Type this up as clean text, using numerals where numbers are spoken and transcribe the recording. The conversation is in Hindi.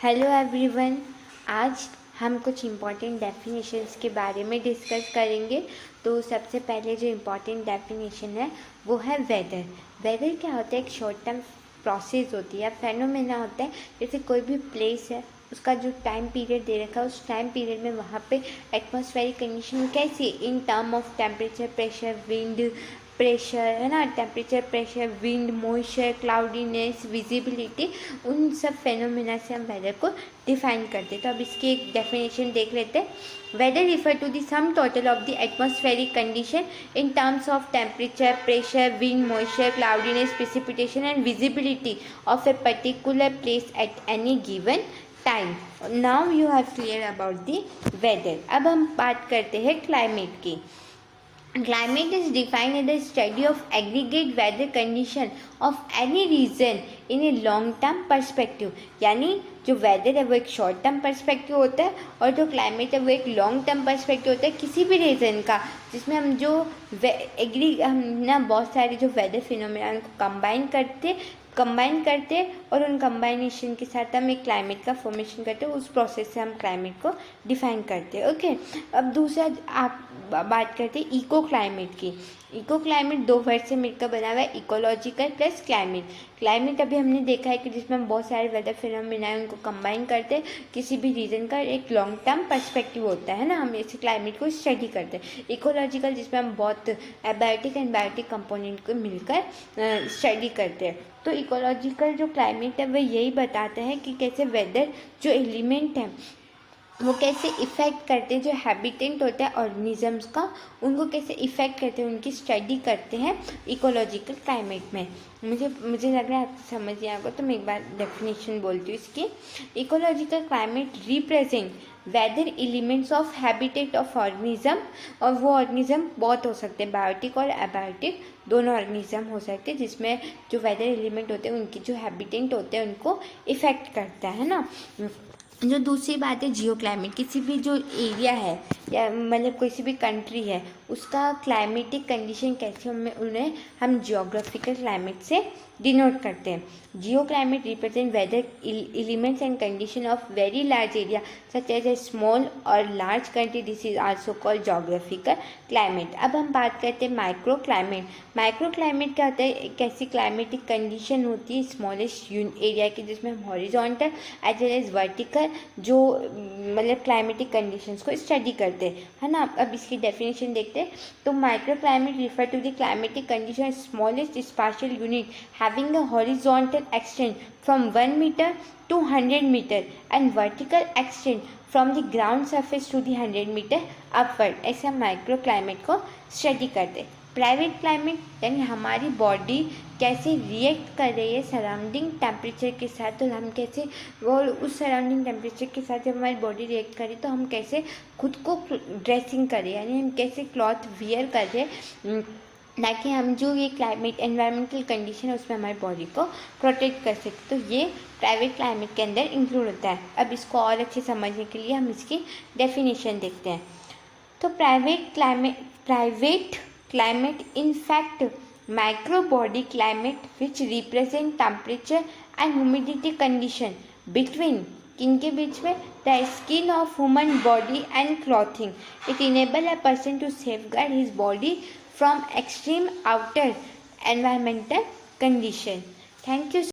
Hello everyone. आज हम कुछ इम्पॉर्टेंट डेफिनेशंस के बारे में डिस्कस करेंगे। तो सबसे पहले जो इम्पॉर्टेंट डेफिनेशन है वो है वेदर। वेदर क्या होता है? एक शॉर्ट टर्म प्रोसेस होती है, फेनोमेना होता है। जैसे कोई भी प्लेस है, उसका जो टाइम पीरियड दे रखा है, उस टाइम पीरियड में वहाँ पे एटमॉस्फेरिक कंडीशन कैसी है in term of temperature, pressure, wind pressure, है ना, temperature, pressure, wind, moisture, cloudiness, visibility, उन सब फेनोमेना से हम वेदर को डिफाइन करते हैं। तो अब इसकी एक डेफिनेशन देख लेते हैं। Weather refer to the sum total of the atmospheric condition in terms of temperature, pressure, wind, moisture, cloudiness, precipitation and visibility of a particular place at any given time. Now you have clear about the weather. अब हम बात करते हैं क्लाइमेट की। Climate is defined as the study of aggregate weather condition of any region in a long term perspective। यानी जो वेदर है वो एक शॉर्ट टर्म पर्सपेक्टिव होता है और जो क्लाइमेट है वो एक लॉन्ग टर्म पर्सपेक्टिव होता है किसी भी रीजन का, जिसमें हम जो हम ना बहुत सारे जो वेदर फिनोमेना को कंबाइन करते और उन कंबाइनेशन के साथ हम एक क्लाइमेट का फॉर्मेशन करते हैं। उस प्रोसेस से हम क्लाइमेट को डिफाइन करते हैं। ओके, अब दूसरा आप बात करते हैं इको क्लाइमेट की। इको क्लाइमेट दो वर्ड से मिलकर बना हुआ है, इकोलॉजिकल प्लस क्लाइमेट। क्लाइमेट अभी हमने देखा है कि जिसमें हम बहुत सारे वेदर फिनोमेना है उनको कंबाइन करते हैं, किसी भी रीजन का एक लॉन्ग टर्म पर्सपेक्टिव होता है ना, हम ऐसे क्लाइमेट को स्टडी करते हैं। इकोलॉजिकल जिसमें हम बहुत एबायोटिक एंड बायोटिक कंपोनेंट को मिलकर स्टडी करते हैं। तो इकोलॉजिकल जो क्लाइमेट है वह यही बताता है कि कैसे वेदर जो एलिमेंट है वो कैसे इफ़ेक्ट करते हैं, जो हैबिटेंट होता है ऑर्गेनिजम्स का, उनको कैसे इफ़ेक्ट करते हैं, उनकी स्टडी करते हैं इकोलॉजिकल क्लाइमेट में। मुझे लग रहा है आपको समझ गया होगा, तो मैं एक बार डेफिनेशन बोलती हूँ इसकी। Ecological climate represent weather elements of habitat of organism, और वो ऑर्गेनिज्म बहुत हो सकते हैं, बायोटिक और एबायोटिक दोनों ऑर्गेनिज्म हो सकते हैं, जिसमें जो वेदर एलिमेंट होते हैं उनकी जो हैबिटेंट होते हैं उनको इफ़ेक्ट करता है ना। जो दूसरी बात है जियो क्लाइमेट, किसी भी जो एरिया है या मतलब किसी भी कंट्री है उसका क्लाइमेटिक कंडीशन कैसे उन्हें हम जियोग्राफिकल क्लाइमेट से डिनोट करते हैं। Geo climate represent weather elements and condition of very large area such as a small और large country, this is also called geographical climate. अब हम बात करते हैं माइक्रो क्लाइमेट। माइक्रो क्लाइमेट क्या होता है? एक ऐसी क्लाइमेटिक कंडीशन होती है स्मॉलेस्ट एरिया की, जिसमें हम horizontal as well as vertical जो मतलब क्लाइमेटिक कंडीशंस को स्टडी करते हैं, है ना। अब इसकी डेफिनेशन देखते हैं। तो micro climate refer to the climatic condition smallest spatial unit having a horizontal extent from 1 metre to 100 metre and vertical extent from the ground surface to the 100 metre upward. ऐसे हम माइक्रो क्लाइमेट को स्टडी करते हैं। प्राइवेट क्लाइमेट यानी हमारी बॉडी कैसे रिएक्ट कर रही है सराउंडिंग टेम्परेचर के साथ, तो हम कैसे वो उस सराउंडिंग टेम्परेचर के साथ जब हमारी बॉडी रिएक्ट करे तो हम कैसे खुद को ड्रेसिंग करें, यानी हम कैसे क्लॉथ वियर करें ताकि हम जो ये क्लाइमेट एनवायरमेंटल कंडीशन है उसमें हमारी बॉडी को प्रोटेक्ट कर सकते। तो ये प्राइवेट क्लाइमेट के अंदर इंक्लूड होता है। अब इसको और अच्छे समझने के लिए हम इसकी डेफिनेशन देखते हैं। तो private climate in fact micro body climate which represent temperature and humidity condition between किनके बीच में the skin of human body and clothing. It enable a person to safeguard his body from extreme outer environmental condition. Thank you.